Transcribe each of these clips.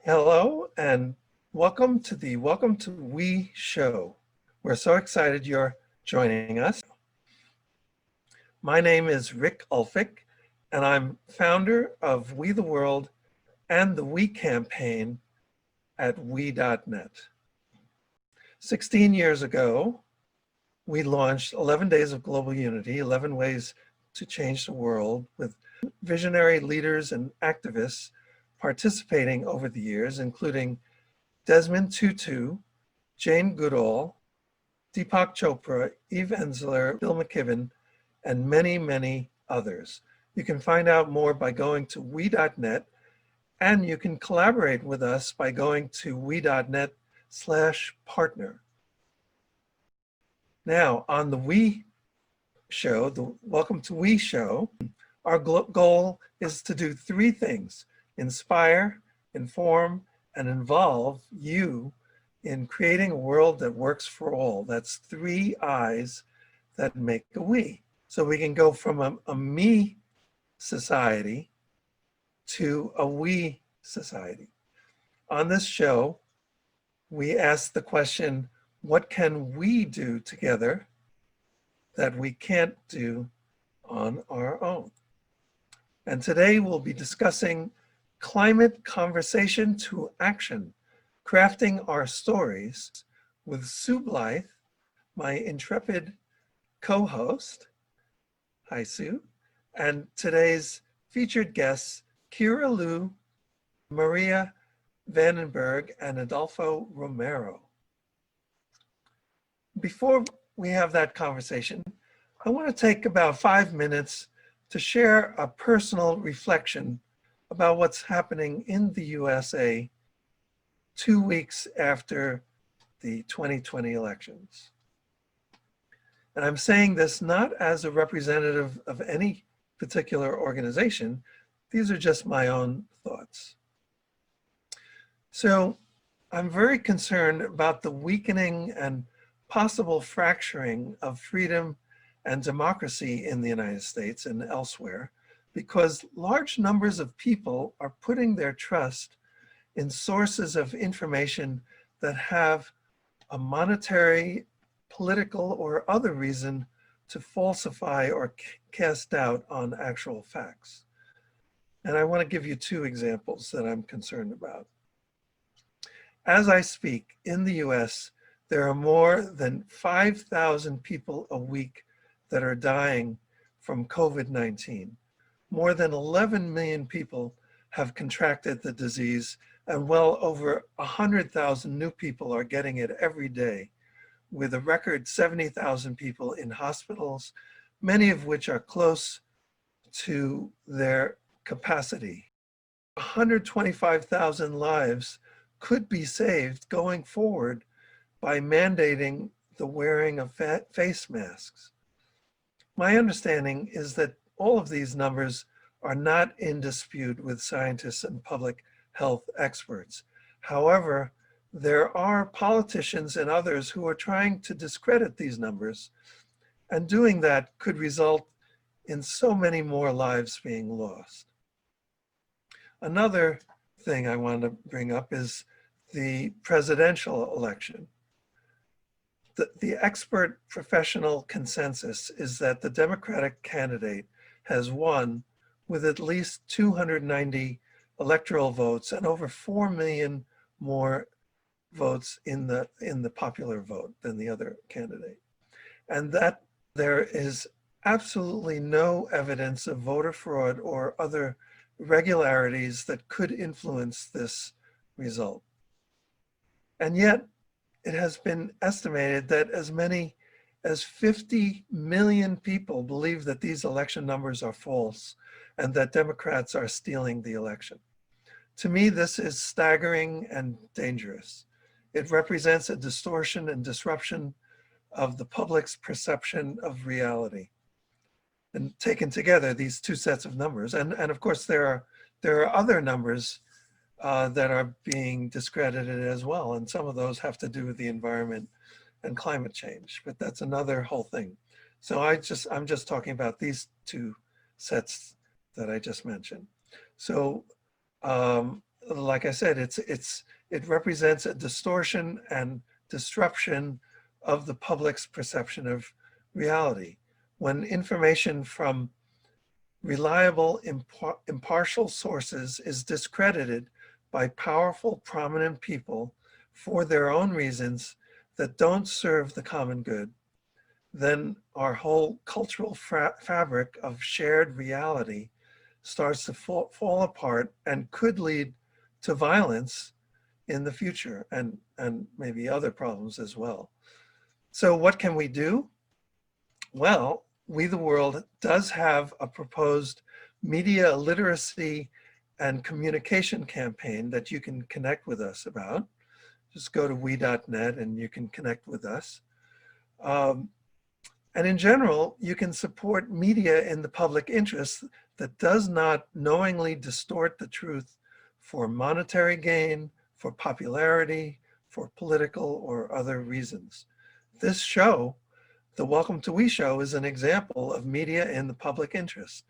Hello and welcome to We Show. We're so excited you're joining us. My name is Rick Ulfik and I'm founder of We the World and the We campaign at we.net. 16 years ago, we launched 11 Days of Global Unity, 11 ways to change the world, with visionary leaders and activists participating over the years, including Desmond Tutu, Jane Goodall, Deepak Chopra, Eve Ensler, Bill McKibben, and many, many others. You can find out more by going to we.net, and you can collaborate with us by going to we.net/partner. Now, on the We Show, the Welcome to We Show, our goal is to do three things: inspire, inform, and involve you in creating a world that works for all. That's three I's that make a we. So we can go from a me society to a we society. On this show, we ask the question, what can we do together that we can't do on our own? And today we'll be discussing climate conversation to action, crafting our stories, with Sue Blythe, my intrepid co-host. Hi, Sue. And today's featured guests, Kira Liu, Maria Vandenberg, and Adolfo Romero. Before we have that conversation, I want to take about 5 minutes to share a personal reflection about what's happening in the USA 2 weeks after the 2020 elections. And I'm saying this not as a representative of any particular organization. These are just my own thoughts. So I'm very concerned about the weakening and possible fracturing of freedom and democracy in the United States and elsewhere, because large numbers of people are putting their trust in sources of information that have a monetary, political, or other reason to falsify or cast doubt on actual facts. And I want to give you two examples that I'm concerned about. As I speak, in the US, there are more than 5,000 people a week that are dying from COVID-19. More than 11 million people have contracted the disease, and well over 100,000 new people are getting it every day, with a record 70,000 people in hospitals, many of which are close to their capacity. 125,000 lives could be saved going forward by mandating the wearing of face masks. My understanding is that all of these numbers are not in dispute with scientists and public health experts. However, there are politicians and others who are trying to discredit these numbers, and doing that could result in so many more lives being lost. Another thing I want to bring up is the presidential election. The expert professional consensus is that the Democratic candidate has won with at least 290 electoral votes and over 4 million more votes in the popular vote than the other candidate. And that there is absolutely no evidence of voter fraud or other irregularities that could influence this result. And yet, it has been estimated that as many as 50 million people believe that these election numbers are false and that Democrats are stealing the election. To me, this is staggering and dangerous. It represents a distortion and disruption of the public's perception of reality. And taken together, these two sets of numbers, and of course there are other numbers that are being discredited as well. And some of those have to do with the environment and climate change, but that's another whole thing. So I'm just talking about these two sets that I just mentioned. So like I said, it represents a distortion and disruption of the public's perception of reality. When information from reliable, impartial sources is discredited by powerful, prominent people for their own reasons that don't serve the common good, then our whole cultural fabric of shared reality starts to fall apart and could lead to violence in the future and maybe other problems as well. So what can we do? Well, We the World does have a proposed media literacy and communication campaign that you can connect with us about. Just go to we.net and you can connect with us. And in general, you can support media in the public interest that does not knowingly distort the truth for monetary gain, for popularity, for political or other reasons. This show, the Welcome to We Show, is an example of media in the public interest.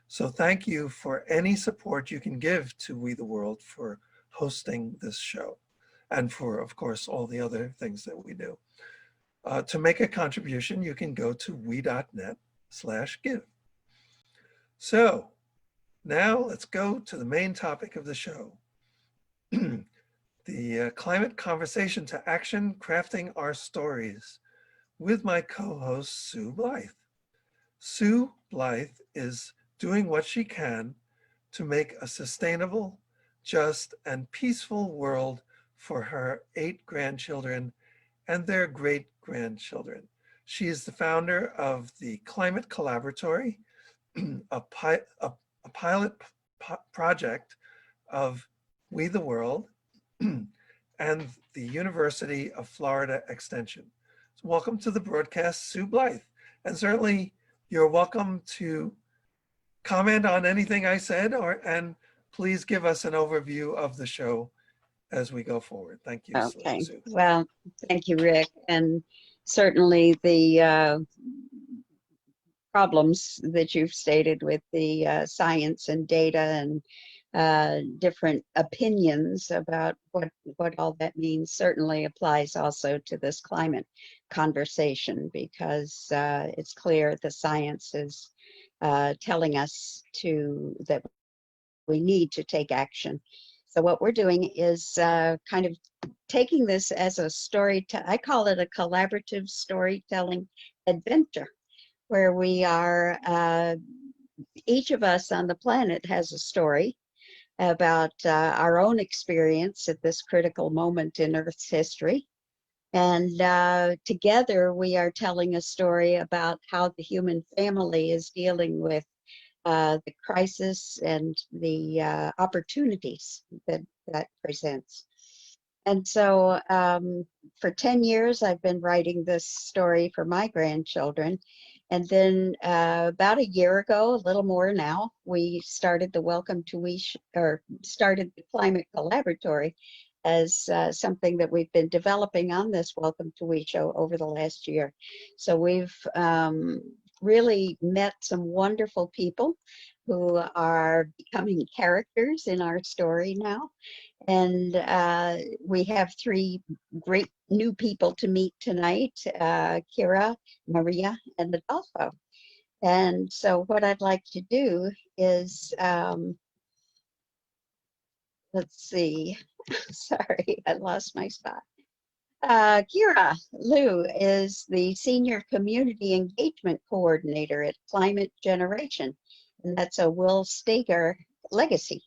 So thank you for any support you can give to We the World for hosting this show and for, of course, all the other things that we do. To make a contribution, you can go to we.net/give. So now let's go to the main topic of the show. The climate conversation to action, crafting our stories, with my co-host, Sue Blythe. Sue Blythe is doing what she can to make a sustainable, just, and peaceful world for her 8 grandchildren and their great-grandchildren. She is the founder of the Climate Collaboratory, a pilot project of We the World and the University of Florida Extension. So welcome to the broadcast, Sue Blythe. And certainly you're welcome to comment on anything I said, and please give us an overview of the show as we go forward. Thank you, Okay. Sue. Well, thank you, Rick. And certainly the problems that you've stated with the science and data and different opinions about what all that means certainly applies also to this climate conversation, because it's clear the science is telling us that we need to take action. So what we're doing is kind of taking this as a story, I call it a collaborative storytelling adventure, where we are, each of us on the planet has a story about our own experience at this critical moment in Earth's history. And together we are telling a story about how the human family is dealing with the crisis and the opportunities that presents. And so for 10 years, I've been writing this story for my grandchildren. And then about a year ago, a little more now, we started the started the Climate Collaboratory as something that we've been developing on this Welcome to We Show over the last year. So we've really met some wonderful people who are becoming characters in our story now. And we have 3 great new people to meet tonight, Kira, Maria, and Adolfo. And so what I'd like to do is, let's see, sorry, I lost my spot. Kira Liu is the Senior Community Engagement Coordinator at Climate Generation, and that's a Will Steger legacy.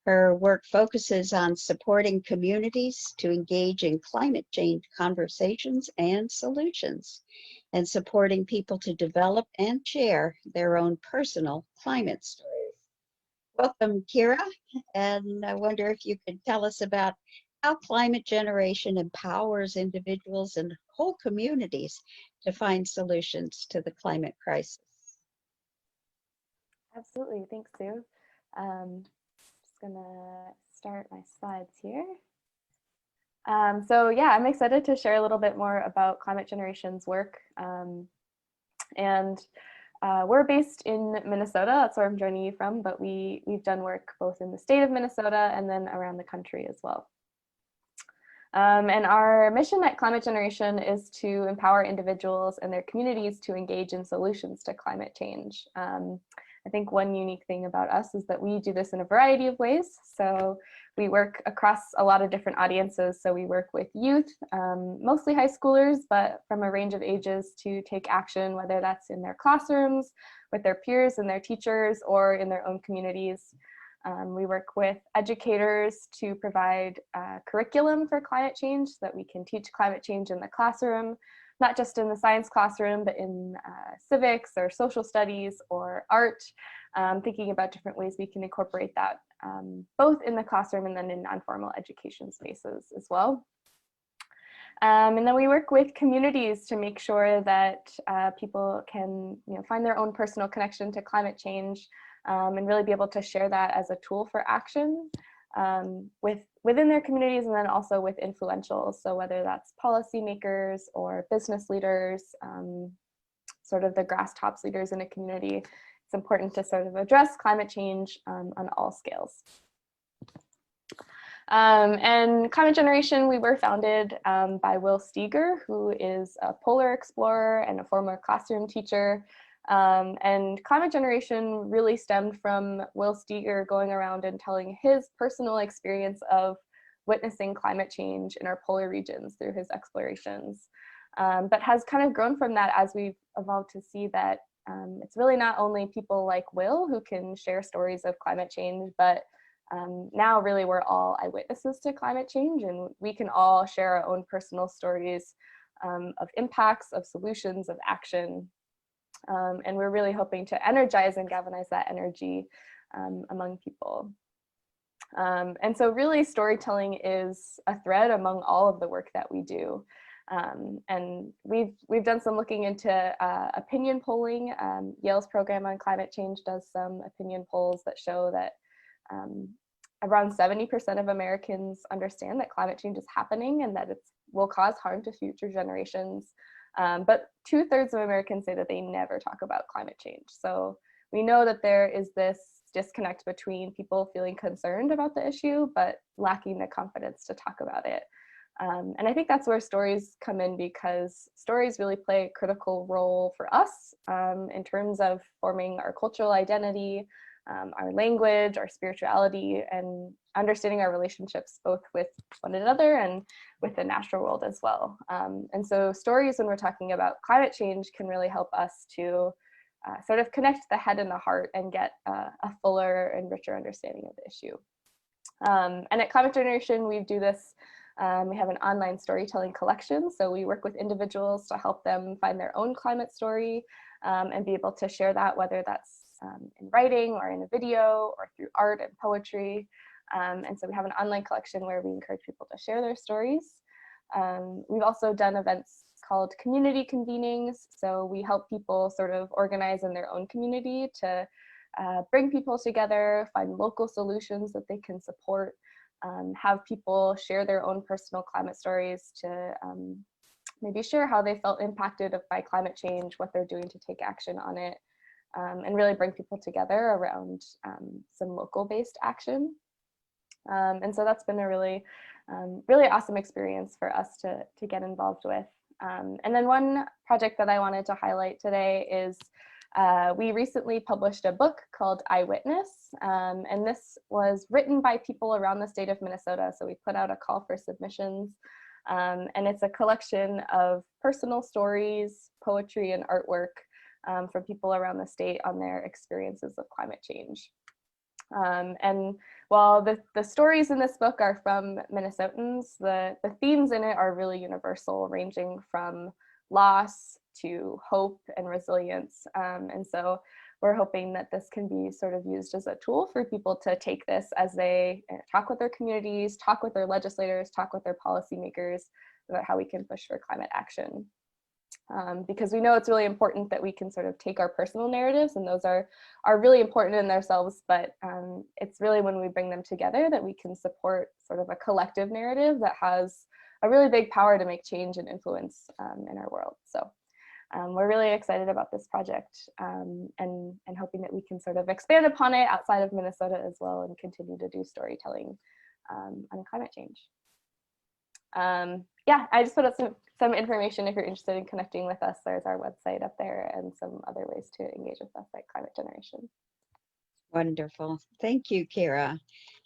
Her work focuses on supporting communities to engage in climate change conversations and solutions, and supporting people to develop and share their own personal climate stories. Welcome, Kira, and I wonder if you could tell us about how climate generation empowers individuals and whole communities to find solutions to the climate crisis. Absolutely, thanks, Sue. Just gonna start my slides here. So yeah, I'm excited to share a little bit more about Climate Generation's work. And we're based in Minnesota. That's where I'm joining you from, but we've done work both in the state of Minnesota and then around the country as well. And our mission at Climate Generation is to empower individuals and their communities to engage in solutions to climate change. I think one unique thing about us is that we do this in a variety of ways. So we work across a lot of different audiences. So we work with youth, mostly high schoolers, but from a range of ages to take action, whether that's in their classrooms, with their peers and their teachers, or in their own communities. We work with educators to provide curriculum for climate change so that we can teach climate change in the classroom, not just in the science classroom, but in civics or social studies or art, thinking about different ways we can incorporate that both in the classroom and then in non-formal education spaces as well. And then we work with communities to make sure that people can find their own personal connection to climate change and really be able to share that as a tool for action within their communities, and then also with influentials. So whether that's policymakers or business leaders, sort of the grass tops leaders in a community, it's important to sort of address climate change on all scales. And Climate Generation, we were founded by Will Steger, who is a polar explorer and a former classroom teacher. And Climate Generation really stemmed from Will Steger going around and telling his personal experience of witnessing climate change in our polar regions through his explorations, but has kind of grown from that as we've evolved to see that it's really not only people like Will who can share stories of climate change, but now really we're all eyewitnesses to climate change, and we can all share our own personal stories of impacts, of solutions, of action. And we're really hoping to energize and galvanize that energy among people. And so really storytelling is a thread among all of the work that we do. And we've done some looking into opinion polling. Yale's program on climate change does some opinion polls that show that around 70% of Americans understand that climate change is happening and that it will cause harm to future generations. But 2/3 of Americans say that they never talk about climate change. So we know that there is this disconnect between people feeling concerned about the issue, but lacking the confidence to talk about it. And I think that's where stories come in, because stories really play a critical role for us in terms of forming our cultural identity, our language, our spirituality, and understanding our relationships both with one another and with the natural world as well. And so stories, when we're talking about climate change, can really help us to sort of connect the head and the heart and get a fuller and richer understanding of the issue. And at Climate Generation, we do this. We have an online storytelling collection. So we work with individuals to help them find their own climate story and be able to share that, whether that's in writing or in a video or through art and poetry. And so we have an online collection where we encourage people to share their stories. We've also done events called community convenings. So we help people sort of organize in their own community to bring people together, find local solutions that they can support, have people share their own personal climate stories to maybe share how they felt impacted by climate change, what they're doing to take action on it, and really bring people together around some local-based action. And so that's been a really, really awesome experience for us to get involved with. And then one project that I wanted to highlight today is we recently published a book called Eyewitness, and this was written by people around the state of Minnesota. So we put out a call for submissions, and it's a collection of personal stories, poetry, and artwork from people around the state on their experiences of climate change. And while the stories in this book are from Minnesotans, the themes in it are really universal, ranging from loss to hope and resilience. And so we're hoping that this can be sort of used as a tool for people to take this as they talk with their communities, talk with their legislators, talk with their policymakers about how we can push for climate action. Because we know it's really important that we can sort of take our personal narratives, and those are really important in themselves, but it's really when we bring them together that we can support sort of a collective narrative that has a really big power to make change and influence in our world. So we're really excited about this project and hoping that we can sort of expand upon it outside of Minnesota as well and continue to do storytelling on climate change. Yeah, I just put up some information if you're interested in connecting with us. There's our website up there and some other ways to engage with us at Climate Generation. Wonderful. Thank you, Kira.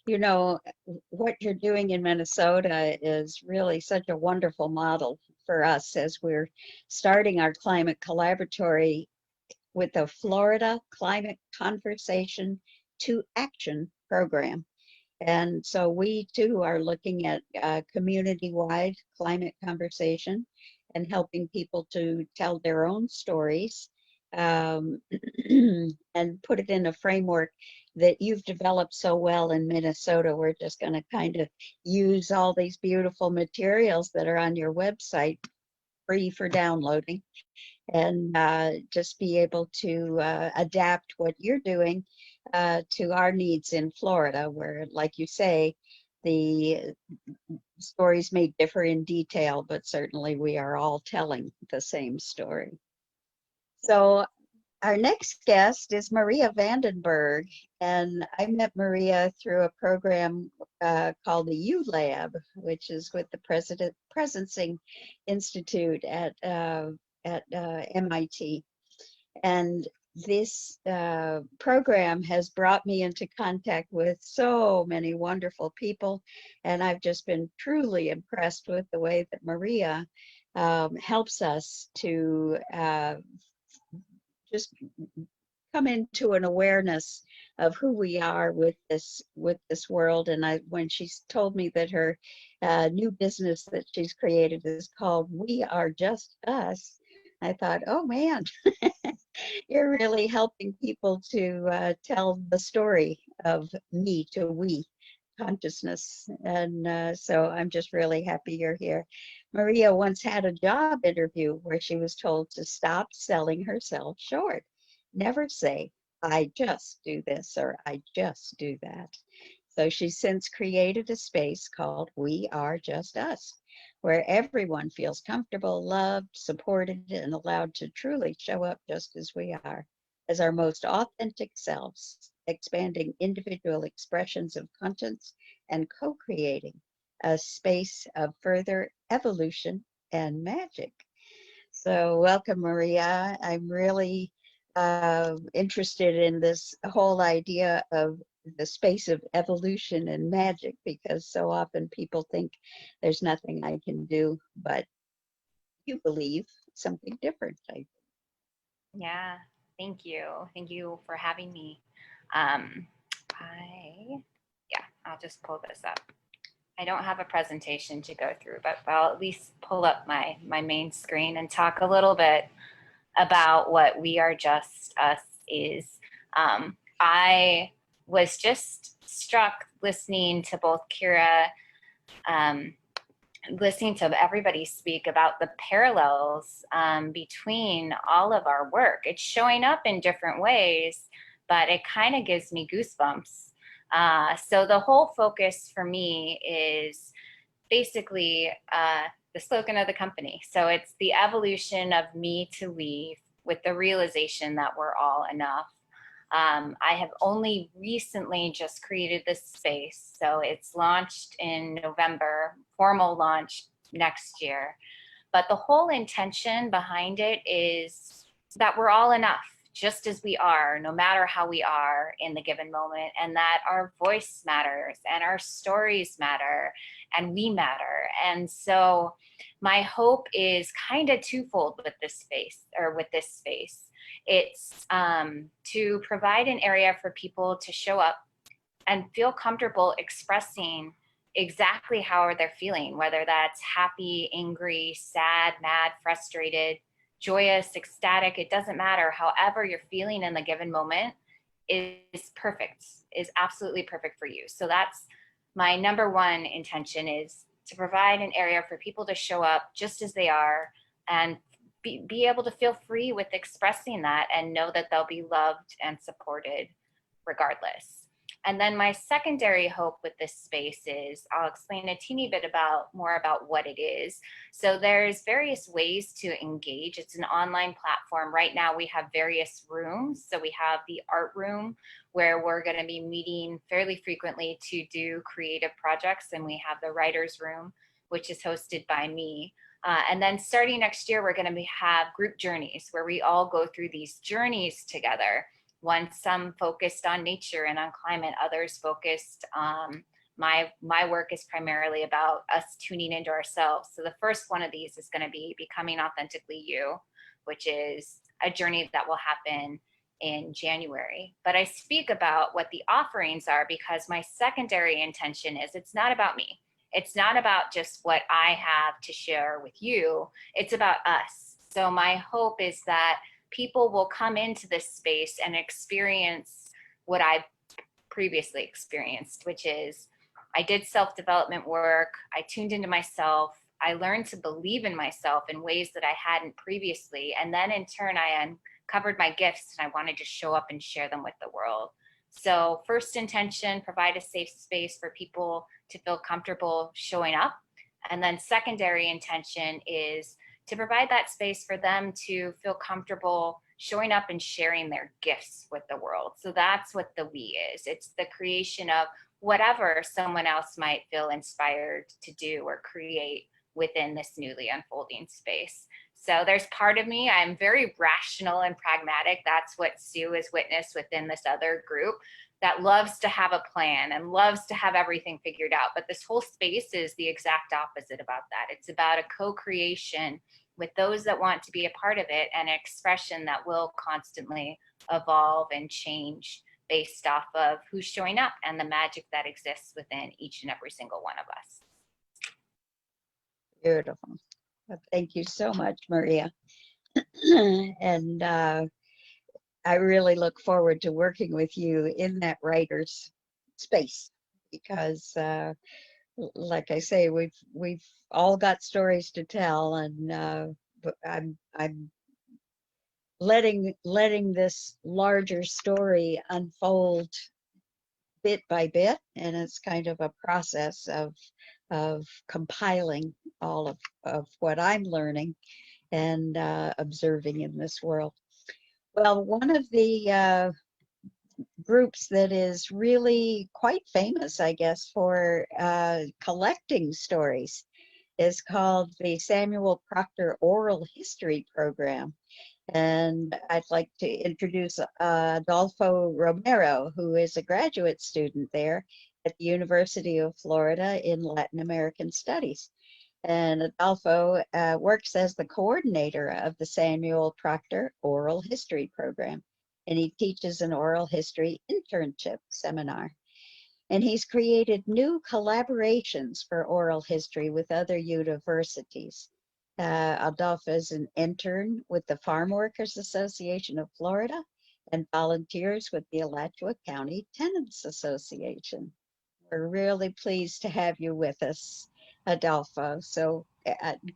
You know, what you're doing in Minnesota is really such a wonderful model for us as we're starting our Climate Collaboratory with the Florida Climate Conversation to Action program. And so we too are looking at community-wide climate conversation and helping people to tell their own stories and put it in a framework that you've developed so well in Minnesota. We're just going to kind of use all these beautiful materials that are on your website free for downloading and just be able to adapt what you're doing to our needs in Florida, where, like you say, the stories may differ in detail, but certainly we are all telling the same story. So our next guest is Maria Vandenberg, and I met Maria through a program called the U Lab, which is with the Presencing Institute at MIT. And this program has brought me into contact with so many wonderful people, and I've just been truly impressed with the way that Maria helps us to just come into an awareness of who we are with this world. And when she told me that her new business that she's created is called We Are Just Us, I thought, oh man, you're really helping people to tell the story of me to we consciousness. And so I'm just really happy you're here. Maria once had a job interview where she was told to stop selling herself short. Never say, I just do this or I just do that. So she's since created a space called We Are Just Us, where everyone feels comfortable, loved, supported, and allowed to truly show up just as we are, as our most authentic selves, expanding individual expressions of conscience and co-creating a space of further evolution and magic. So welcome, Maria. I'm really interested in this whole idea of the space of evolution and magic, because so often people think there's nothing I can do, but you believe something different. Yeah, thank you. Thank you for having me. I'll just pull this up. I don't have a presentation to go through, but I'll at least pull up my main screen and talk a little bit about what We Are Just Us is. I was just struck listening to both Kira, listening to everybody speak about the parallels between all of our work. It's showing up in different ways, but it kind of gives me goosebumps. So the whole focus for me is basically the slogan of the company. So it's the evolution of me to we, with the realization that we're all enough. I have only recently just created this space. So it's launched in November, formal launch next year. But the whole intention behind it is that we're all enough, just as we are, no matter how we are in the given moment, and that our voice matters and our stories matter and we matter. And so my hope is kind of twofold with this space, or with this space. It's to provide an area for people to show up and feel comfortable expressing exactly how they're feeling, whether that's happy, angry, sad, mad, frustrated, joyous, ecstatic. It doesn't matter. However you're feeling in the given moment is perfect, is absolutely perfect for you. So that's my number one intention, is to provide an area for people to show up just as they are and be able to feel free with expressing that and know that they'll be loved and supported regardless. And then my secondary hope with this space is, I'll explain a teeny bit more about what it is. So there's various ways to engage. It's an online platform. Right now we have various rooms. So we have the art room where we're going to be meeting fairly frequently to do creative projects. And we have the writer's room, which is hosted by me. And then starting next year, we're going to have group journeys where we all go through these journeys together. Some focused on nature and on climate, others focused my work is primarily about us tuning into ourselves. So the first one of these is going to be Becoming Authentically You, which is a journey that will happen in January. But I speak about what the offerings are because my secondary intention is it's not about me. It's not about just what I have to share with you. It's about us. So my hope is that people will come into this space and experience what I previously experienced, which is I did self-development work, I tuned into myself, I learned to believe in myself in ways that I hadn't previously, and then in turn I uncovered my gifts and I wanted to show up and share them with the world. So first intention, provide a safe space for people to feel comfortable showing up, and then secondary intention is to provide that space for them to feel comfortable showing up and sharing their gifts with the world. So that's what the we is. It's the creation of whatever someone else might feel inspired to do or create within this newly unfolding space. So there's part of me, I'm very rational and pragmatic. That's what Sue has witnessed within this other group, that loves to have a plan and loves to have everything figured out. But this whole space is the exact opposite about that. It's about a co-creation with those that want to be a part of it, and an expression that will constantly evolve and change based off of who's showing up and the magic that exists within each and every single one of us. Beautiful. Well, thank you so much, Maria. And I really look forward to working with you in that writer's space because, like I say, we've all got stories to tell, and but I'm letting this larger story unfold bit by bit, and it's kind of a process of compiling all of what I'm learning and observing in this world. Well, one of the groups that is really quite famous, I guess, for collecting stories is called the Samuel Proctor Oral History Program. And I'd like to introduce Adolfo Romero, who is a graduate student there at the University of Florida in Latin American Studies. And Adolfo works as the coordinator of the Samuel Proctor Oral History Program. And he teaches an oral history internship seminar. And he's created new collaborations for oral history with other universities. Adolfo is an intern with the Farm Workers Association of Florida and volunteers with the Alachua County Tenants Association. We're really pleased to have you with us, Adolfo. So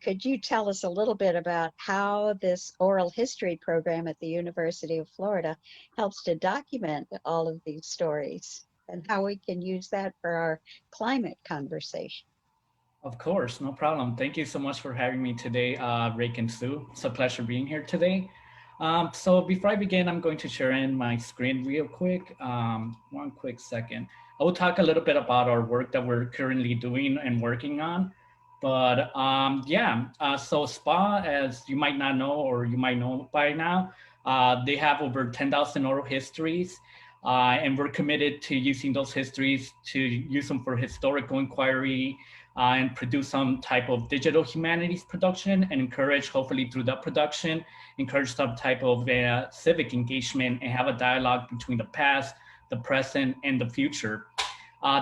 could you tell us a little bit about how this oral history program at the University of Florida helps to document all of these stories and how we can use that for our climate conversation? Of course, no problem. Thank you so much for having me today, Rick and Sue. It's a pleasure being here today. So before I begin, I'm going to share in my screen real quick. One quick second. I will talk a little bit about our work that we're currently doing and working on. But so SPA, as you might not know, or you might know by now, they have over 10,000 oral histories. And we're committed to using those histories to use them for historical inquiry, and produce some type of digital humanities production, and encourage, hopefully through that production, encourage some type of civic engagement and have a dialogue between the past, the present, and the future.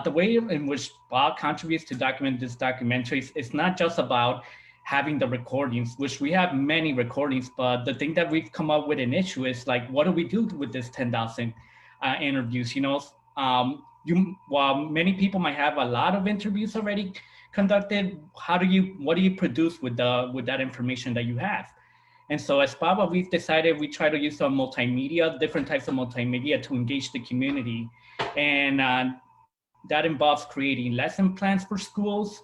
The way in which Bob contributes to document this documentary is not just about having the recordings, which we have many recordings, but the thing that we've come up with an issue is like, what do we do with this 10,000 interviews? You know, while many people might have a lot of interviews already conducted, what do you produce with that information that you have? And so as Baba, we've decided we try to use some multimedia, different types of multimedia to engage the community. And that involves creating lesson plans for schools,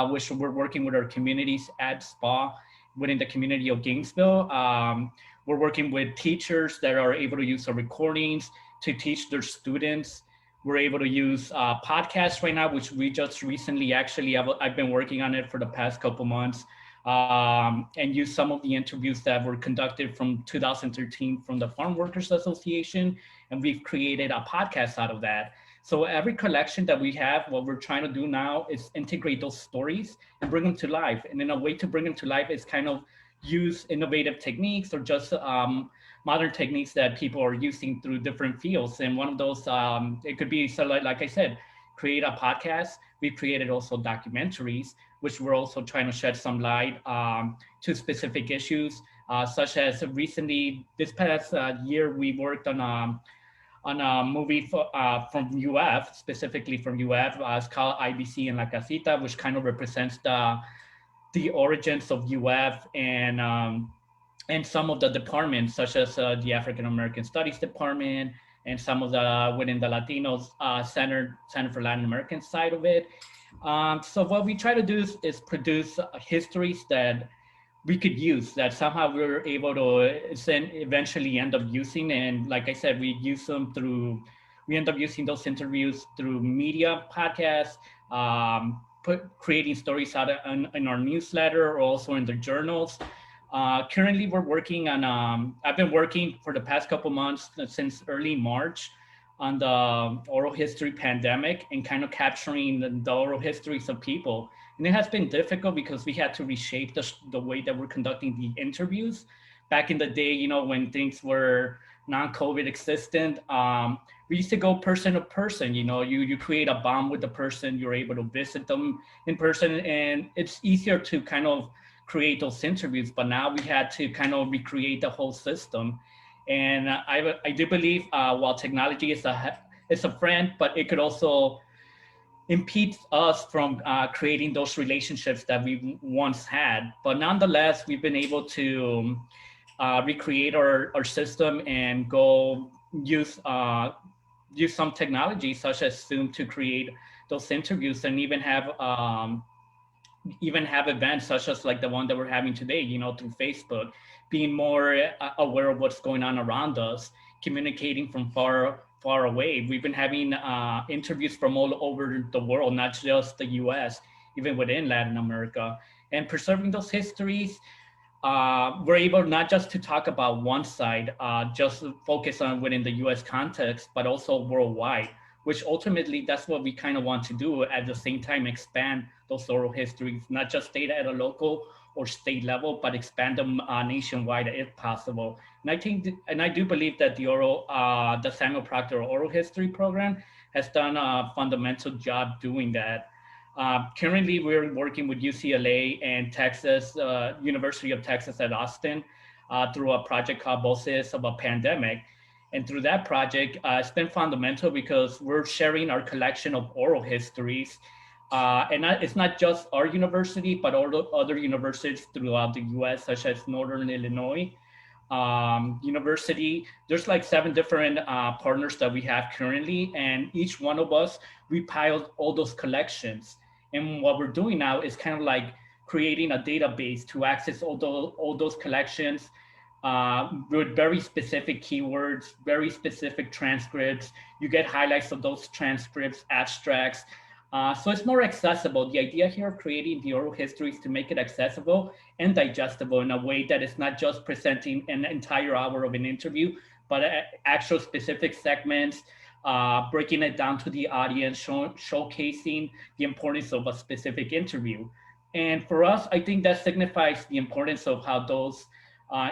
which we're working with our communities at SPA within the community of Gainesville. We're working with teachers that are able to use our recordings to teach their students. We're able to use podcasts right now, which we just recently, actually, I've been working on it for the past couple months, and use some of the interviews that were conducted from 2013 from the Farm Workers Association. And we've created a podcast out of that. So every collection that we have, what we're trying to do now is integrate those stories and bring them to life. And in a way to bring them to life is kind of use innovative techniques or just modern techniques that people are using through different fields. And one of those, it could be, so like I said, create a podcast. We've created also documentaries, which we're also trying to shed some light to specific issues, such as recently, this past year, we worked on a movie from UF, specifically from UF. It's called IBC and La Casita, which kind of represents the origins of UF and some of the departments, such as the African American Studies Department and some of the within the Latinos Center for Latin American side of it. So what we try to do is produce histories that we could use, that somehow we're able to eventually end up using. And like I said, we end up using those interviews through media, podcasts, creating stories out in our newsletter or also in the journals. Currently, we're working on, I've been working for the past couple months since early March on the oral history pandemic and kind of capturing the oral histories of people. And it has been difficult because we had to reshape the way that we're conducting the interviews. Back in the day, you know, when things were non-COVID existent, we used to go person to person. You know, you create a bond with the person, you're able to visit them in person, and it's easier to kind of create those interviews. But now we had to kind of recreate the whole system. And I do believe while technology is a friend, but it could also impede us from creating those relationships that we once had. But nonetheless, we've been able to recreate our system and go use some technology such as Zoom to create those interviews, and even have events such as like the one that we're having today, you know, through Facebook, being more aware of what's going on around us, communicating from far away. We've been having interviews from all over the world, not just the US, even within Latin America, and preserving those histories. We're able not just to talk about one side, just focus on within the US context, but also worldwide, which ultimately that's what we kind of want to do. At the same time, expand those oral histories, not just stay at a local or state level, but expand them nationwide if possible. And I think, and I do believe that the Samuel Proctor Oral History Program has done a fundamental job doing that. Currently, we're working with UCLA and Texas, University of Texas at Austin, through a project called Voces of a Pandemic. And through that project, it's been fundamental because we're sharing our collection of oral histories. And it's not just our university, but all other universities throughout the US, such as Northern Illinois University. There's like 7 different partners that we have currently, and each one of us, we piled all those collections. And what we're doing now is kind of like creating a database to access all those collections with very specific keywords, very specific transcripts. You get highlights of those transcripts, abstracts. So it's more accessible. The idea here of creating the oral histories to make it accessible and digestible in a way that it's not just presenting an entire hour of an interview, but actual specific segments, breaking it down to the audience, showcasing the importance of a specific interview. And for us, I think that signifies the importance of how those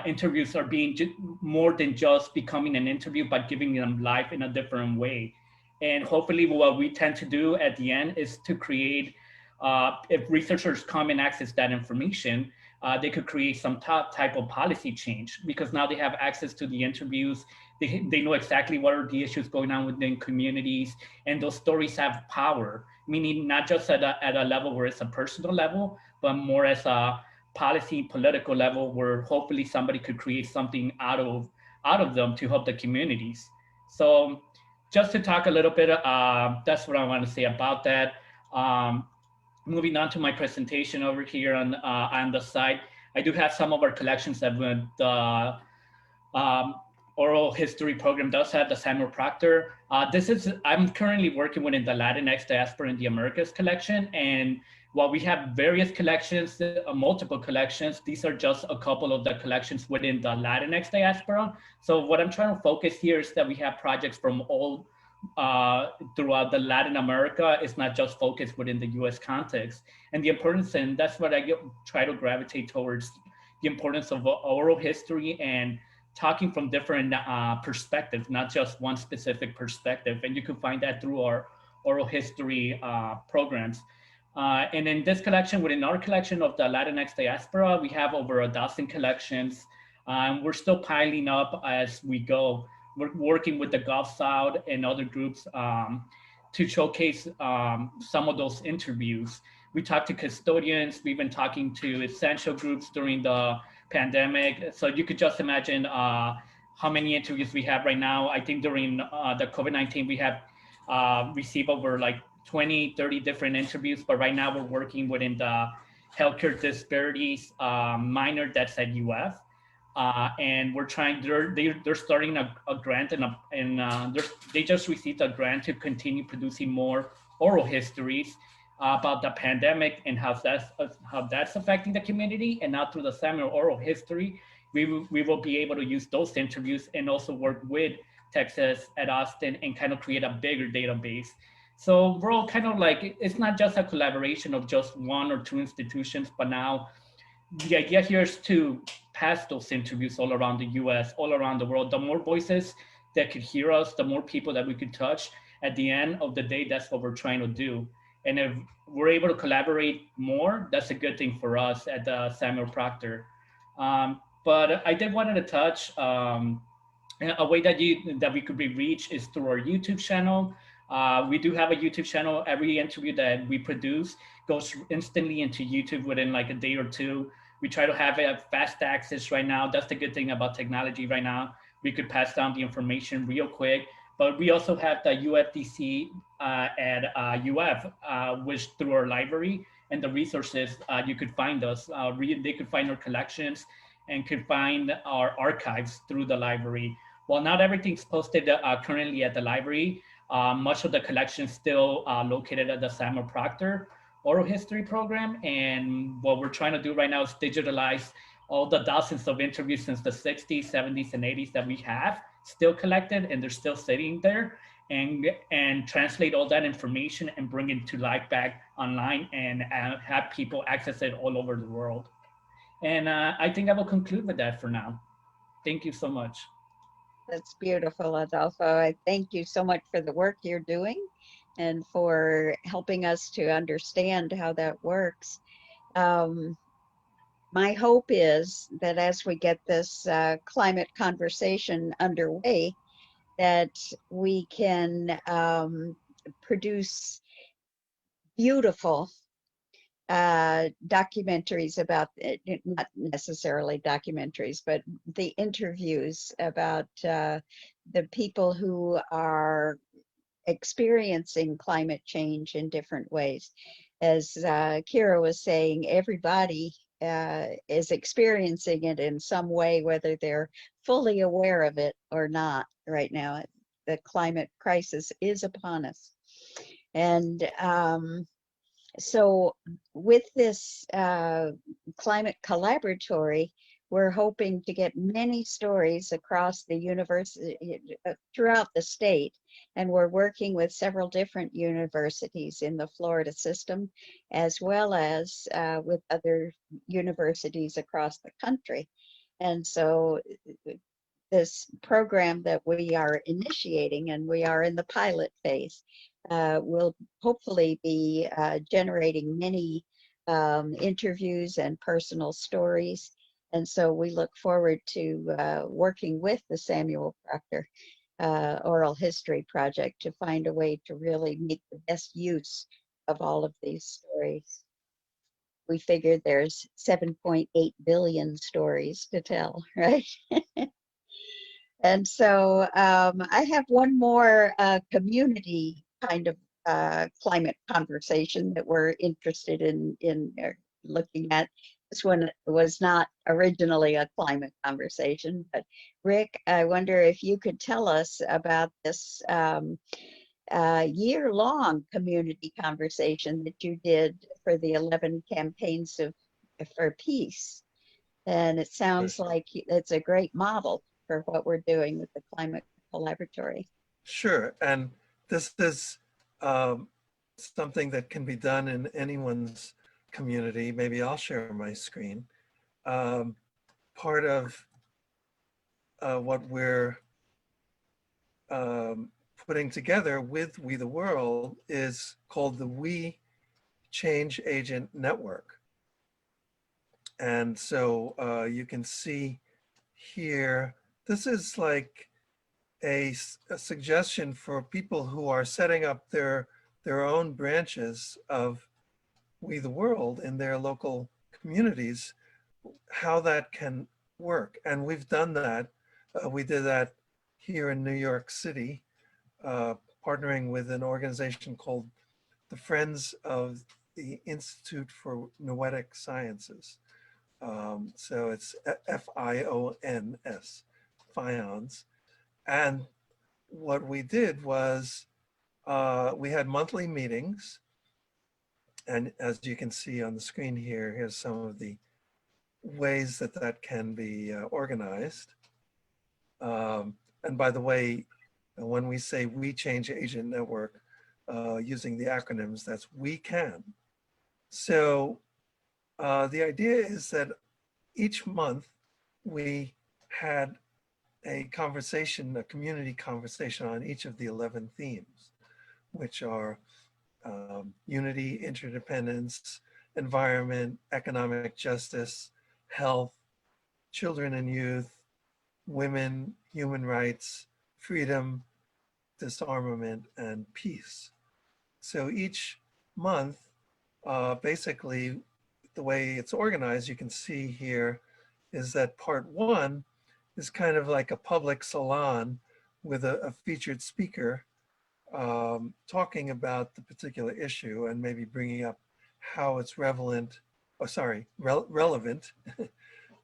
interviews are being more than just becoming an interview, but giving them life in a different way. And hopefully what we tend to do at the end is to create, if researchers come and access that information, they could create some type of policy change, because now they have access to the interviews. They know exactly what are the issues going on within communities, and those stories have power, meaning not just at a level where it's a personal level, but more as a policy, political level, where hopefully somebody could create something out of them to help the communities. So just to talk a little bit, that's what I want to say about that. Um, Moving on to my presentation over here on the side, I do have some of our collections that the um, oral history program does have, the Samuel Proctor. I'm currently working within the Latinx diaspora in the Americas collection. And while we have various collections, multiple collections, these are just a couple of the collections within the Latinx diaspora. So what I'm trying to focus here is that we have projects from all throughout the Latin America. It's not just focused within the US context. And the importance, and that's what I try to gravitate towards, the importance of oral history and talking from different perspectives, not just one specific perspective. And you can find that through our oral history programs. And in this collection, within our collection of the Latinx diaspora, we have over 12 collections. We're still piling up as we go. We're working with the Gulf South and other groups to showcase some of those interviews. We talked to custodians. We've been talking to essential groups during the pandemic. So you could just imagine how many interviews we have right now. I think during the COVID-19, we have received over like 20, 30 different interviews, but right now we're working within the healthcare disparities minor that's at UF. And we're trying, they're starting a grant and they just received a grant to continue producing more oral histories about the pandemic and how that's affecting the community. And now through the Samuel Oral History, we will be able to use those interviews and also work with Texas at Austin and kind of create a bigger database. So we're all kind of like, it's not just a collaboration of just one or two institutions, but now the idea here is to pass those interviews all around the US, all around the world. The more voices that could hear us, the more people that we could touch. At the end of the day, that's what we're trying to do. And if we're able to collaborate more, that's a good thing for us at the Samuel Proctor. But I did wanted to touch a way that we could be reached is through our YouTube channel. We do have a YouTube channel. Every interview that we produce goes instantly into YouTube within like a day or two. We try to have it fast access right now. That's the good thing about technology right now. We could pass down the information real quick. But we also have the UFDC at UF, which through our library and the resources, you could find us. They could find our collections and could find our archives through the library. While not everything's posted currently at the library, much of the collection is still located at the Samuel Proctor Oral History Program. And what we're trying to do right now is digitalize all the dozens of interviews since the 60s, 70s, and 80s that we have still collected, and they're still sitting there, and translate all that information and bring it to life back online and have people access it all over the world. And I think I will conclude with that for now. Thank you so much. That's beautiful, Adolfo. I thank you so much for the work you're doing and for helping us to understand how that works. My hope is that as we get this climate conversation underway, that we can produce beautiful documentaries about it, not necessarily documentaries, but the interviews about the people who are experiencing climate change in different ways. As Kira was saying, everybody is experiencing it in some way, whether they're fully aware of it or not right now. The climate crisis is upon us. And so with this Climate Collaboratory, we're hoping to get many stories across the university, throughout the state. And we're working with several different universities in the Florida system, as well as with other universities across the country. And so this program that we are initiating, and we are in the pilot phase, will hopefully be generating many interviews and personal stories. And so we look forward to working with the Samuel Proctor Oral History Project to find a way to really make the best use of all of these stories. we figured there's 7.8 billion stories to tell, right? And so I have one more community kind of climate conversation that we're interested in looking at. This one was not originally a climate conversation, but Rick, I wonder if you could tell us about this year-long community conversation that you did for the 11 campaigns for peace. And it sounds like it's a great model for what we're doing with the Climate Collaboratory. Sure. And this is something that can be done in anyone's community. Maybe I'll share my screen. Part of what we're putting together with We the World is called the We Change Agent Network. And so you can see here, this is like a suggestion for people who are setting up their own branches of We the World in their local communities, how that can work. And we've done that. We did that here in New York City, partnering with an organization called the Friends of the Institute for Noetic Sciences. So it's FIONS, FIONS. And what we did was we had monthly meetings. And as you can see on the screen here, here's some of the ways that that can be organized. And by the way, when we say We Change Agent Network, using the acronyms, that's We Can. So the idea is that each month we had a conversation, a community conversation on each of the 11 themes, which are unity, interdependence, environment, economic justice, health, children and youth, women, human rights, freedom, disarmament, and peace. So each month, basically, the way it's organized, you can see here, is that part one is kind of like a public salon with a featured speaker talking about the particular issue and maybe bringing up how it's relevant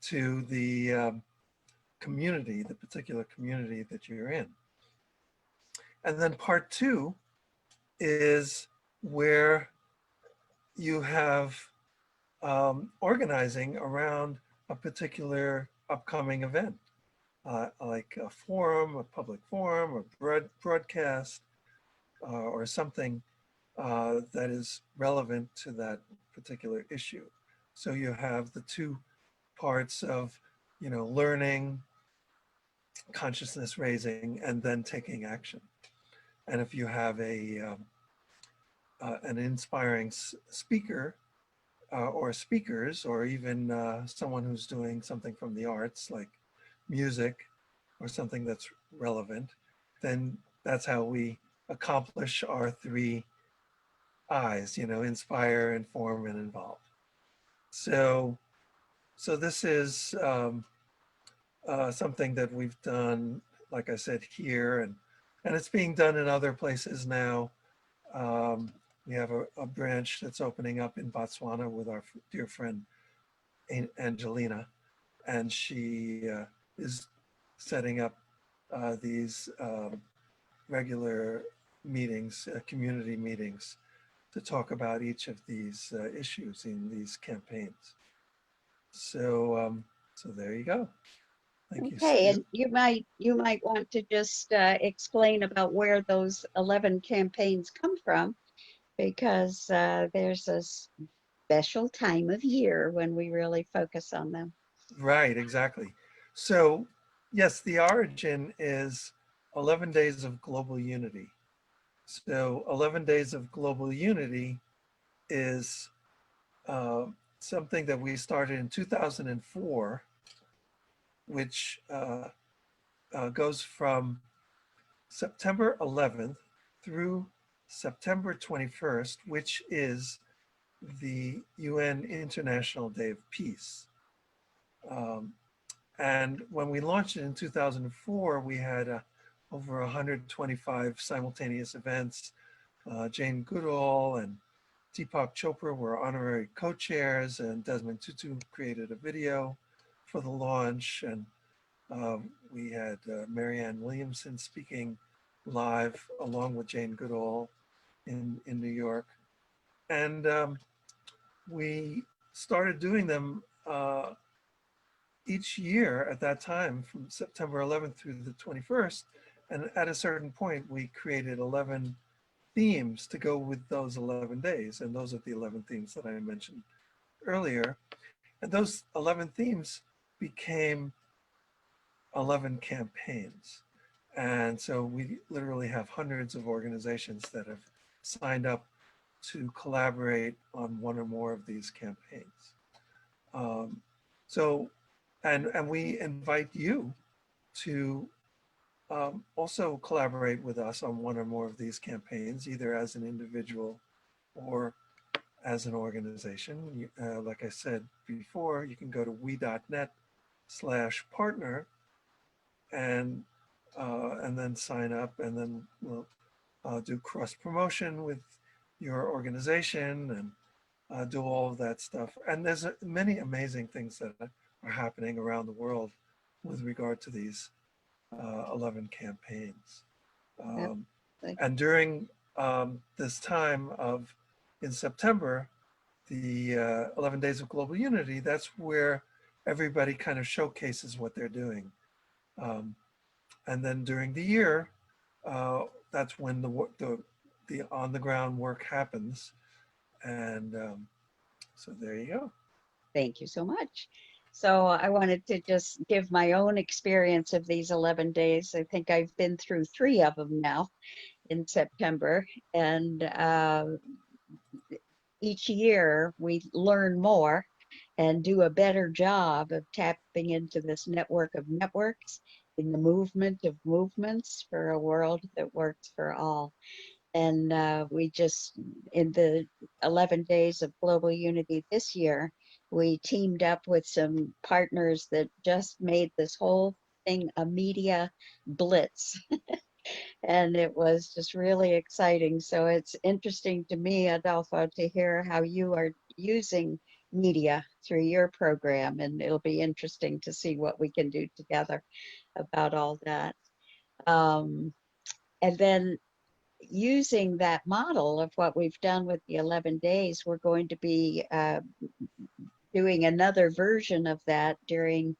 to the community, the particular community that you're in. And then part two is where you have organizing around a particular upcoming event, like a forum, a public forum, or broadcast, or something that is relevant to that particular issue. So you have the two parts of, learning, consciousness raising, and then taking action. And if you have an inspiring speaker or speakers, or even someone who's doing something from the arts like music or something that's relevant, then that's how we accomplish our 3 I's, inspire, inform, and involve. So this is something that we've done, like I said, here, and it's being done in other places now. We have a branch that's opening up in Botswana with our dear friend Angelina, and she is setting up these regular meetings, community meetings, to talk about each of these issues in these campaigns. So there you go. Thank you. Okay, and you might want to just explain about where those 11 campaigns come from, because there's a special time of year when we really focus on them. Right, exactly. So yes, the origin is 11 Days of Global Unity. So 11 Days of Global Unity is something that we started in 2004, which goes from September 11th through September 21st, which is the UN International Day of Peace. And when we launched it in 2004, we had over 125 simultaneous events. Jane Goodall and Deepak Chopra were honorary co-chairs, and Desmond Tutu created a video for the launch. And we had Marianne Williamson speaking live along with Jane Goodall in New York. And we started doing them each year at that time from September 11th through the 21st. And at a certain point, we created 11 themes to go with those 11 days. And those are the 11 themes that I mentioned earlier. And those 11 themes became 11 campaigns. And so we literally have hundreds of organizations that have signed up to collaborate on one or more of these campaigns. And we invite you to also collaborate with us on one or more of these campaigns, either as an individual or as an organization. Like I said before, you can go to we.net/partner and then sign up, and then we'll do cross promotion with your organization and do all of that stuff. And there's many amazing things that are happening around the world with regard to these 11 campaigns. And during this time in September, the 11 Days of Global Unity, that's where everybody kind of showcases what they're doing. And then during the year, that's when the on-the-ground work happens. And so there you go. Thank you so much. So I wanted to just give my own experience of these 11 days. I think I've been through 3 of them now in September. And each year we learn more and do a better job of tapping into this network of networks in the movement of movements for a world that works for all. And we just, in the 11 days of global unity this year, we teamed up with some partners that just made this whole thing a media blitz. And it was just really exciting. So it's interesting to me, Adolfo, to hear how you are using media through your program. And it'll be interesting to see what we can do together about all that. And then using that model of what we've done with the 11 days, we're going to be doing another version of that during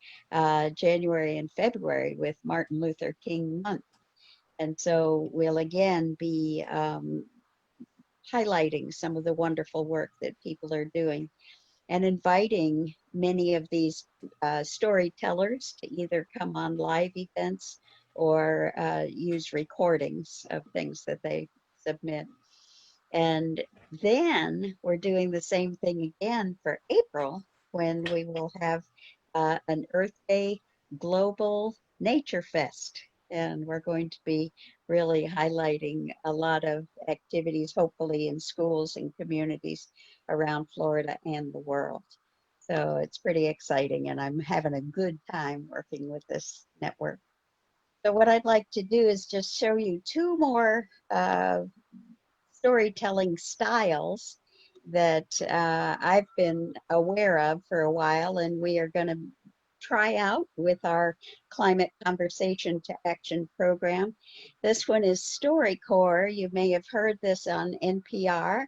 January and February with Martin Luther King Month. And so we'll again be highlighting some of the wonderful work that people are doing and inviting many of these storytellers to either come on live events or use recordings of things that they submit. And then we're doing the same thing again for April, when we will have an Earth Day Global Nature Fest. And we're going to be really highlighting a lot of activities, hopefully in schools and communities around Florida and the world. So it's pretty exciting, and I'm having a good time working with this network. So what I'd like to do is just show you 2 more storytelling styles that I've been aware of for a while, and we are going to try out with our Climate Conversation to Action program. This one is StoryCorps. You may have heard this on NPR,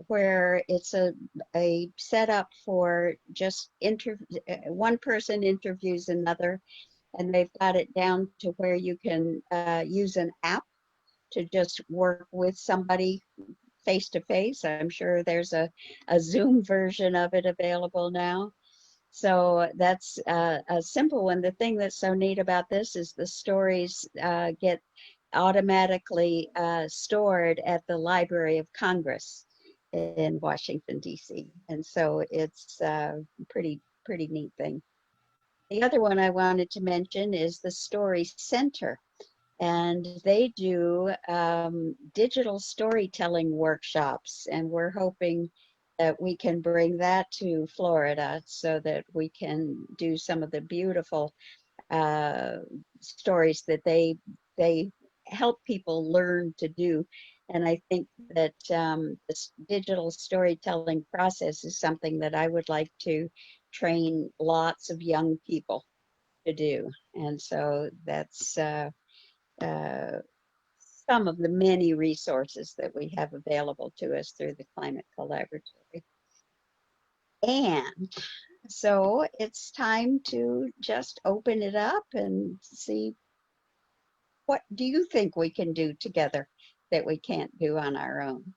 where it's a setup for just one person interviews another, and they've got it down to where you can use an app to just work with somebody face to face. I'm sure there's a Zoom version of it available now. So that's a simple one. The thing that's so neat about this is the stories get automatically stored at the Library of Congress in Washington, D.C. And so it's a pretty neat thing. The other one I wanted to mention is the Story Center. And they do digital storytelling workshops. And we're hoping that we can bring that to Florida so that we can do some of the beautiful stories that they help people learn to do. And I think that this digital storytelling process is something that I would like to train lots of young people to do. And so that's uh, some of the many resources that we have available to us through the Climate Collaboratory. And so it's time to just open it up and see, what do you think we can do together that we can't do on our own?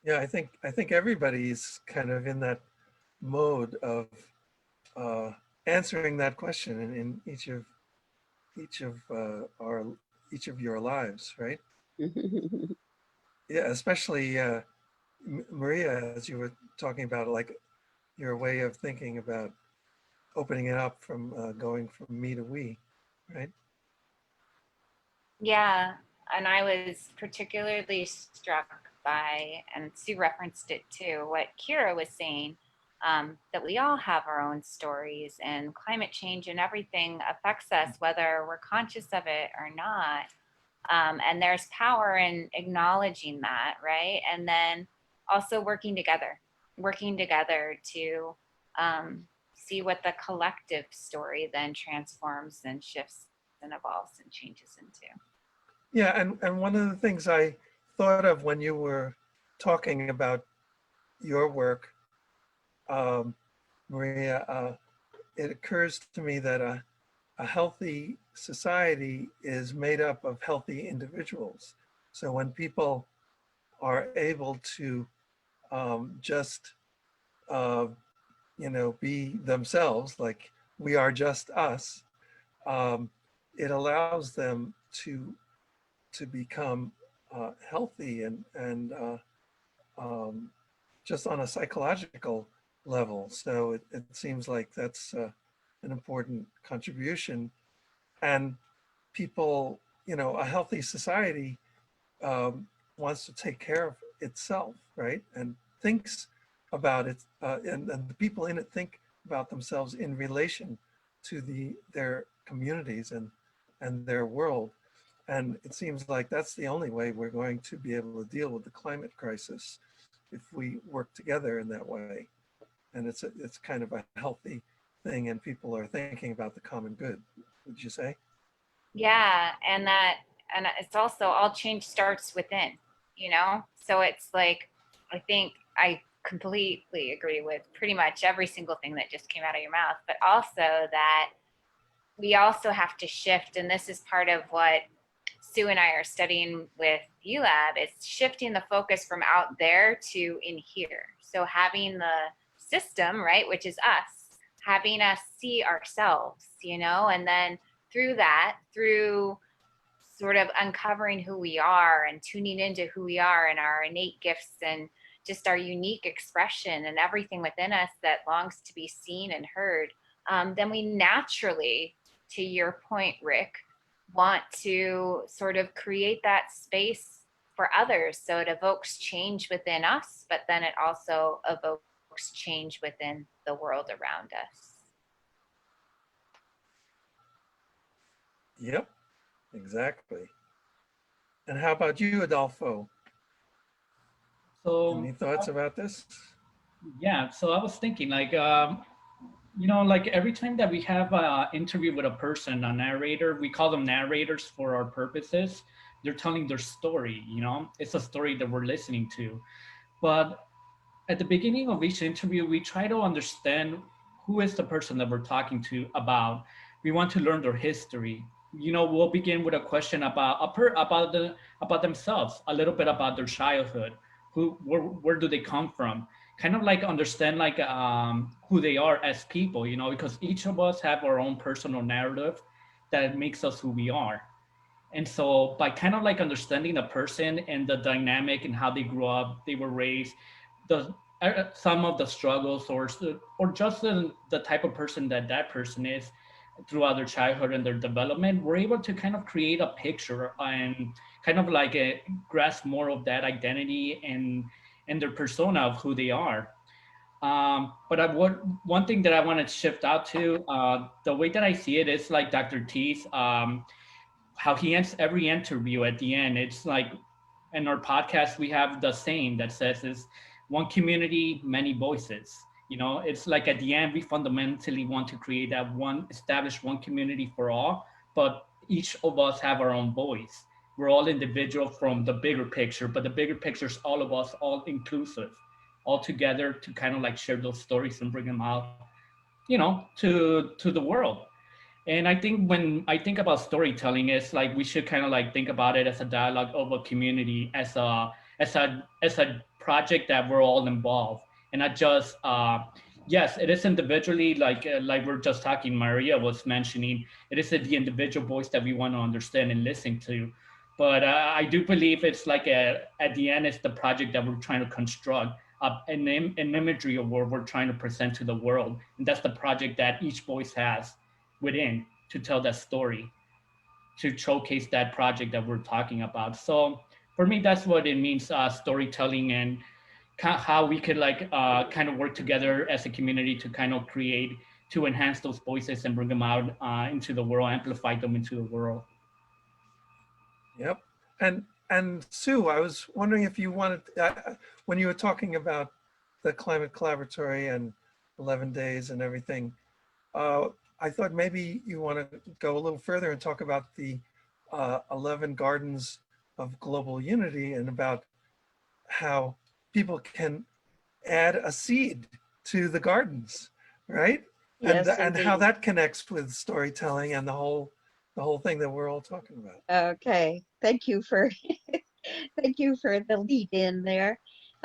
Yeah, I think everybody's kind of in that mode of answering that question in each of our each of your lives, right? Yeah, especially Maria, as you were talking about, like your way of thinking about opening it up from going from me to we, right? Yeah, and I was particularly struck by, and Sue referenced it too, what Kira was saying, that we all have our own stories, and climate change and everything affects us whether we're conscious of it or not. And there's power in acknowledging that, right? And then also working together to see what the collective story then transforms and shifts and evolves and changes into. Yeah, and one of the things I thought of when you were talking about your work, Maria, it occurs to me that a healthy society is made up of healthy individuals. So when people are able to just, you know, be themselves, like we are just us, it allows them to become healthy and just on a psychological level. So it seems like that's an important contribution. And people, you know, a healthy society wants to take care of itself, right? And thinks about it, and the people in it think about themselves in relation to their communities and their world. And it seems like that's the only way we're going to be able to deal with the climate crisis, if we work together in that way. And it's kind of a healthy thing, and people are thinking about the common good, would you say? Yeah, and it's also all change starts within, you know? So it's like, I think I completely agree with pretty much every single thing that just came out of your mouth, but also that we also have to shift, and this is part of what Sue and I are studying with ULab, is shifting the focus from out there to in here. So having the system, right, which is us, having us see ourselves, you know, and then through that, through sort of uncovering who we are and tuning into who we are and our innate gifts and just our unique expression and everything within us that longs to be seen and heard, then we naturally, to your point, Rick, want to sort of create that space for others. So it evokes change within us, but then it also evokes change within the world around us. Yep, exactly. And how about you, Adolfo? So Any thoughts about this? yeah, so I was thinking like, you know, like every time that we have an interview with a person, a narrator, we call them narrators for our purposes. They're telling their story, you know, it's a story that we're listening to. But at the beginning of each interview, we try to understand who is the person that we're talking to about. We want to learn their history. You know, we'll begin with a question about about themselves, a little bit about their childhood, where do they come from, kind of like understand like who they are as people. You know, because each of us have our own personal narrative that makes us who we are. And so by kind of like understanding the person and the dynamic and how they grew up, they were raised, the some of the struggles or just the type of person that that person is throughout their childhood and their development, we're able to kind of create a picture and kind of like grasp more of that identity and their persona of who they are. One thing that I want to shift out to, the way that I see it is like Dr. T's, how he ends every interview at the end. It's like in our podcast, we have the saying that says is one community, many voices. You know, it's like at the end, we fundamentally want to create that one, establish one community for all, but each of us have our own voice. We're all individual from the bigger picture, but the bigger picture is all of us, all inclusive, all together to kind of like share those stories and bring them out, you know, to the world. And I think when I think about storytelling, it's like we should kind of like think about it as a dialogue of a community, as a project that we're all involved, and not just yes, it is individually like we're just talking. Maria was mentioning it is the individual voice that we want to understand and listen to, but I do believe it's like at the end, it's the project that we're trying to construct. An imagery of what we're trying to present to the world, and that's the project that each voice has within to tell that story, to showcase that project that we're talking about. So for me, that's what it means, storytelling, and how we could like kind of work together as a community to kind of create, to enhance those voices and bring them out into the world, amplify them into the world. Yep. And Sue, I was wondering if you wanted, when you were talking about the Climate Collaboratory and 11 days and everything, I thought maybe you want to go a little further and talk about the 11 Gardens of Global Unity and about how people can add a seed to the gardens, right? Yes, And how indeed. that connects with storytelling and the whole thing that we're all talking about. Okay, thank you for thank you for the lead in there.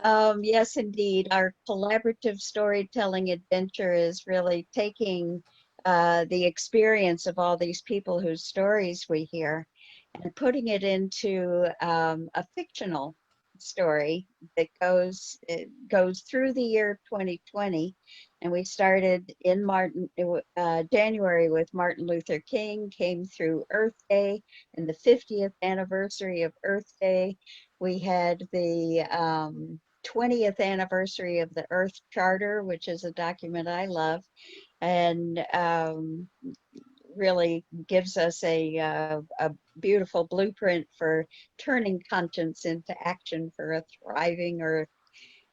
Yes, indeed, our collaborative storytelling adventure is really taking the experience of all these people whose stories we hear and putting it into a fictional story that goes through the year 2020. And we started in January with Martin Luther King, came through Earth Day and the 50th anniversary of Earth Day. We had the 20th anniversary of the Earth Charter, which is a document I love, and really gives us a beautiful blueprint for turning conscience into action for a thriving Earth.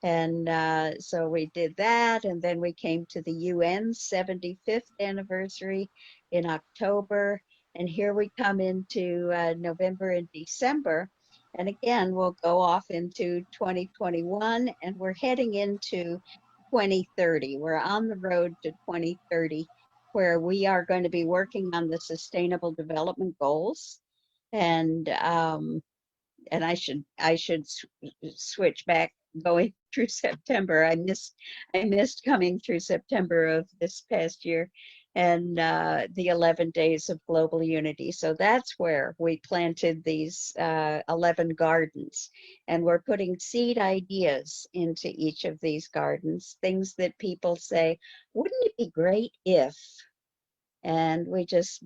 And so we did that, and then we came to the UN's 75th anniversary in October, and here we come into November and December. And again, we'll go off into 2021, and we're heading into 2030. We're on the road to 2030, where we are going to be working on the Sustainable Development Goals. And I should switch back going through September. I missed coming through September of this past year, and the 11 days of global unity. So that's where we planted these 11 gardens, and we're putting seed ideas into each of these gardens, things that people say, wouldn't it be great if? And we just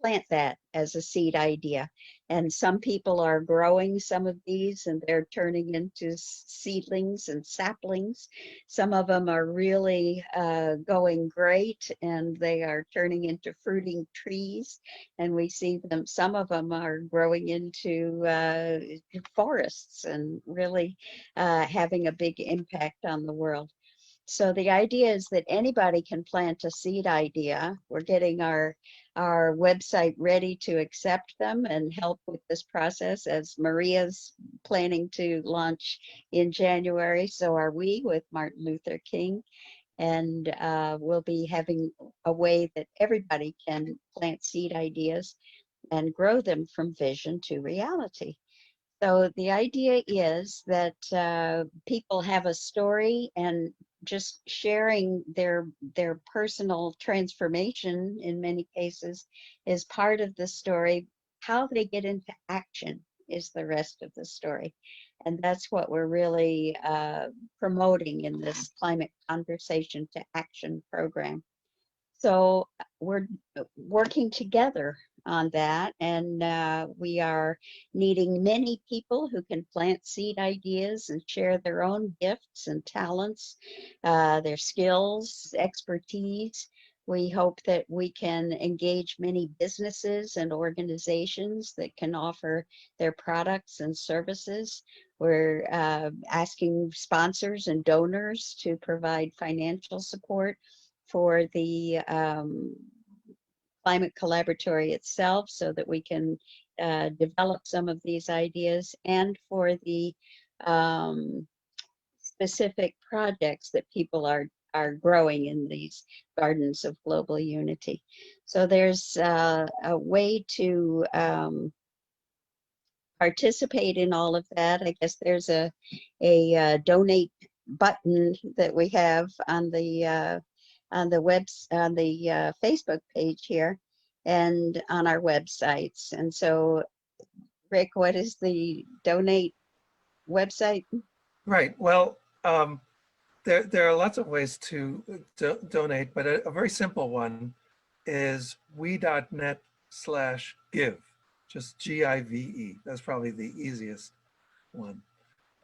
plant that as a seed idea. And some people are growing some of these and they're turning into seedlings and saplings. Some of them are really going great and they are turning into fruiting trees. And we see them, some of them are growing into forests and really having a big impact on the world. So the idea is that anybody can plant a seed idea. We're getting our website ready to accept them and help with this process, as Maria's planning to launch in January. So are we with Martin Luther King. And we'll be having a way that everybody can plant seed ideas and grow them from vision to reality. So the idea is that people have a story, and just sharing their personal transformation in many cases is part of the story. How they get into action is the rest of the story. And that's what we're really promoting in this Climate Conversation to Action program. So we're working together on that, and we are needing many people who can plant seed ideas and share their own gifts and talents, their skills, expertise. We hope that we can engage many businesses and organizations that can offer their products and services. We're asking sponsors and donors to provide financial support for the Climate Collaboratory itself so that we can develop some of these ideas, and for the specific projects that people are growing in these gardens of global unity. So there's a way to participate in all of that. I guess there's a donate button that we have on the Facebook page here and on our websites. And so, Rick, what is the donate website? Right. Well, there are lots of ways to donate, but a very simple one is we.net/give, just GIVE. That's probably the easiest one.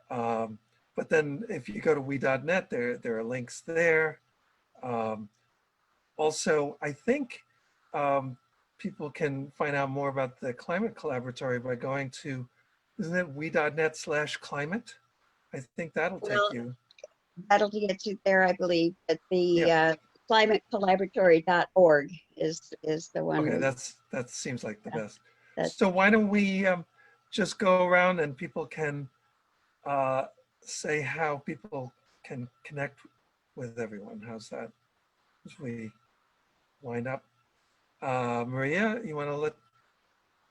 But then if you go to we.net, there are links there. Also, I think people can find out more about the Climate Collaboratory by going to, isn't it we.net/climate? I think that'll take Well, you. That'll get you there, I believe, but the Yeah. climatecollaboratory.org is the one. Okay, that seems like the best. That's So why don't we just go around and people can say how people can connect with everyone. How's that? As we wind up. Maria, you want to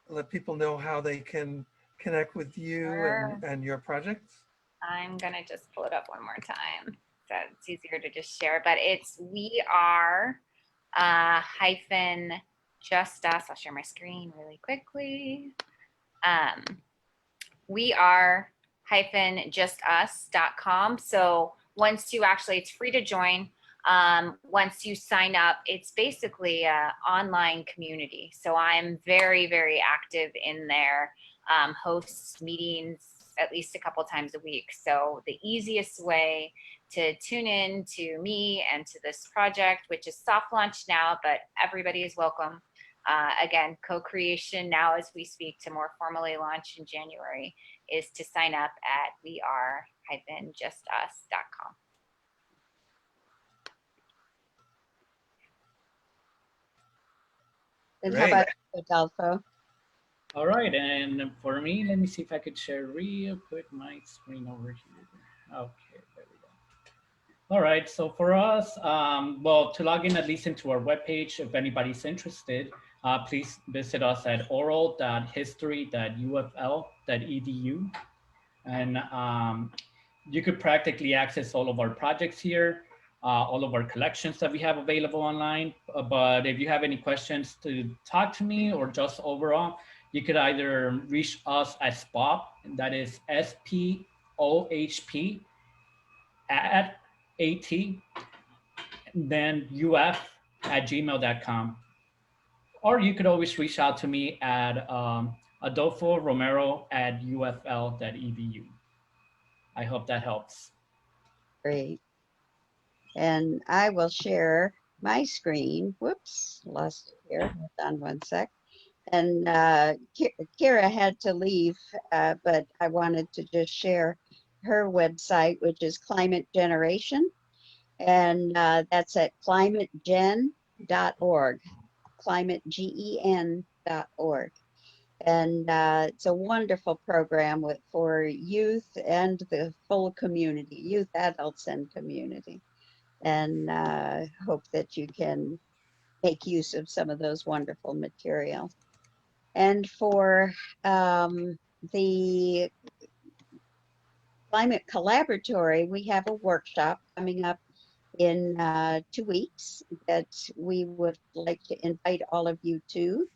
let people know how they can connect with you Sure. and your projects? I'm gonna just pull it up one more time so it's easier to just share. But it's we are hyphen just us. I'll share my screen really quickly. We are hyphen just us.com. So once you actually, it's free to join. Once you sign up, it's basically an online community. So I'm very, very active in there, host meetings at least a couple times a week. So the easiest way to tune in to me and to this project, which is soft launch now, but everybody is welcome. Again, co-creation now as we speak, to more formally launch in January, is to sign up at weare-justus.com. And how about Adolfo? All right, and for me, let me see if I could share real quick my screen over here. Okay, there we go. All right, so for us, well, to log in at least into our webpage, if anybody's interested, please visit us at oral.history.ufl.edu. And you could practically access all of our projects here, all of our collections that we have available online. But if you have any questions to talk to me or just overall, you could either reach us at SPOHP, that is SPOHP at AT, then uf@gmail.com. Or you could always reach out to me at Adolfo Romero at ufl.edu. I hope that helps. Great. And I will share my screen. Whoops, lost it here. Hold on one sec. And Kira had to leave, but I wanted to just share her website, which is Climate Generation. And that's at climategen.org, climategen.org. And it's a wonderful program for youth and the full community, youth, adults, and community. And hope that you can make use of some of those wonderful materials. And for the Climate Collaboratory, we have a workshop coming up in 2 weeks that we would like to invite all of you to.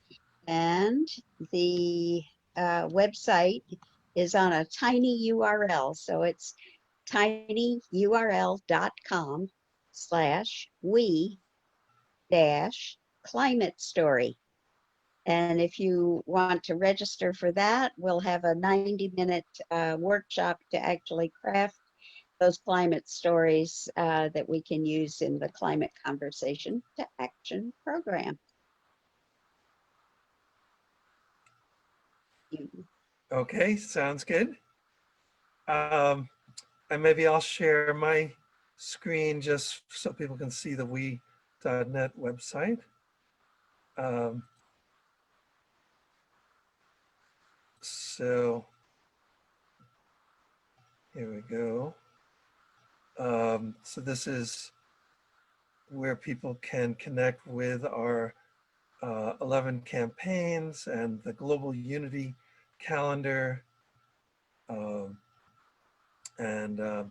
And the website is on a tiny URL. So it's tinyurl.com/we climate story. And if you want to register for that, we'll have a 90-minute workshop to actually craft those climate stories that we can use in the Climate Conversation to Action program. Okay, sounds good. And maybe I'll share my screen just so people can see the we.net website. So here we go. So this is where people can connect with our 11 campaigns and the Global Unity calendar, and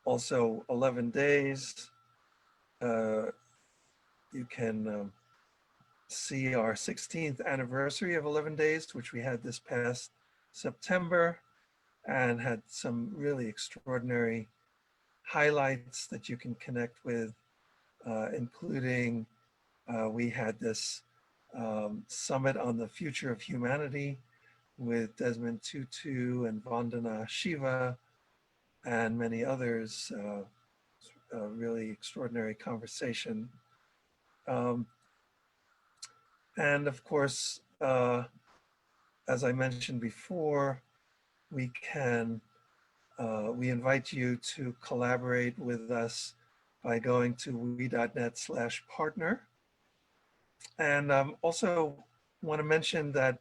also 11 days. You can see our 16th anniversary of 11 days, which we had this past September, and had some really extraordinary highlights that you can connect with, including we had this summit on the future of humanity with Desmond Tutu and Vandana Shiva and many others. A really extraordinary conversation. And of course, as I mentioned before, we invite you to collaborate with us by going to we.net/partner. And also want to mention that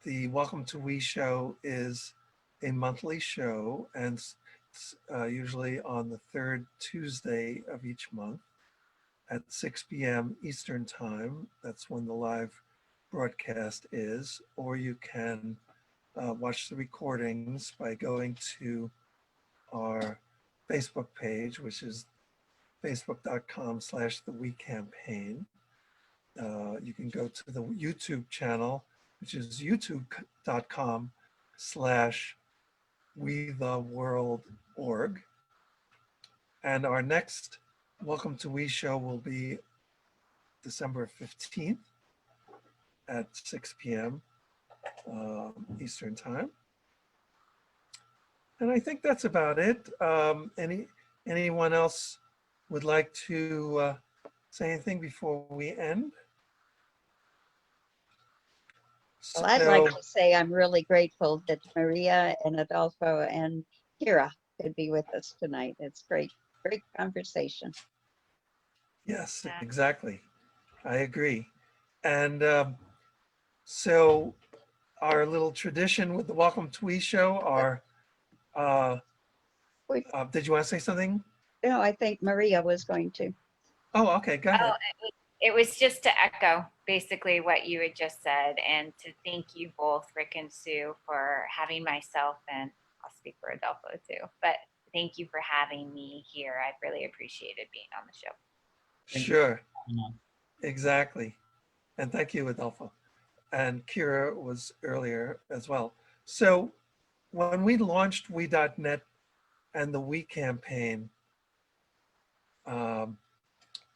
the Welcome to We show is a monthly show, and usually on the third Tuesday of each month at 6 p.m. Eastern Time. That's when the live broadcast is, or you can watch the recordings by going to our Facebook page, which is facebook.com/thewecampaign. You can go to the YouTube channel, which is youtube.com/wetheworld.org. And our next Welcome to We show will be December 15th at 6 p.m. Eastern Time. And I think that's about it. Anyone else would like to say anything before we end? Well, I'd like to say I'm really grateful that Maria and Adolfo and Kira could be with us tonight. It's great conversation. Yes, exactly. I agree. And so our little tradition with the Welcome to We show did you want to say something? No, I think Maria was going to. Oh, okay, go ahead. It was just to echo basically what you had just said, and to thank you both, Rick and Sue, for having myself, and I'll speak for Adolfo too, but thank you for having me here. I've really appreciated being on the show. Sure, exactly. And thank you, Adolfo. And Kira was earlier as well. So when we launched we.net and the We campaign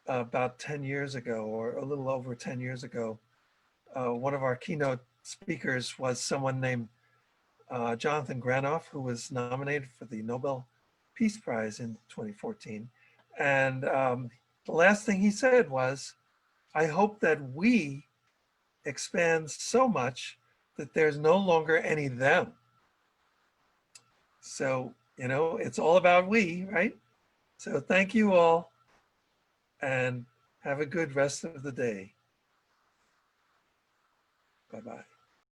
about 10 years ago, or a little over 10 years ago, one of our keynote speakers was someone named Jonathan Granoff, who was nominated for the Nobel Peace Prize in 2014. And the last thing he said was, I hope that we expand so much that there's no longer any them. So, you know, it's all about we, right? So thank you all, and have a good rest of the day. Bye-bye.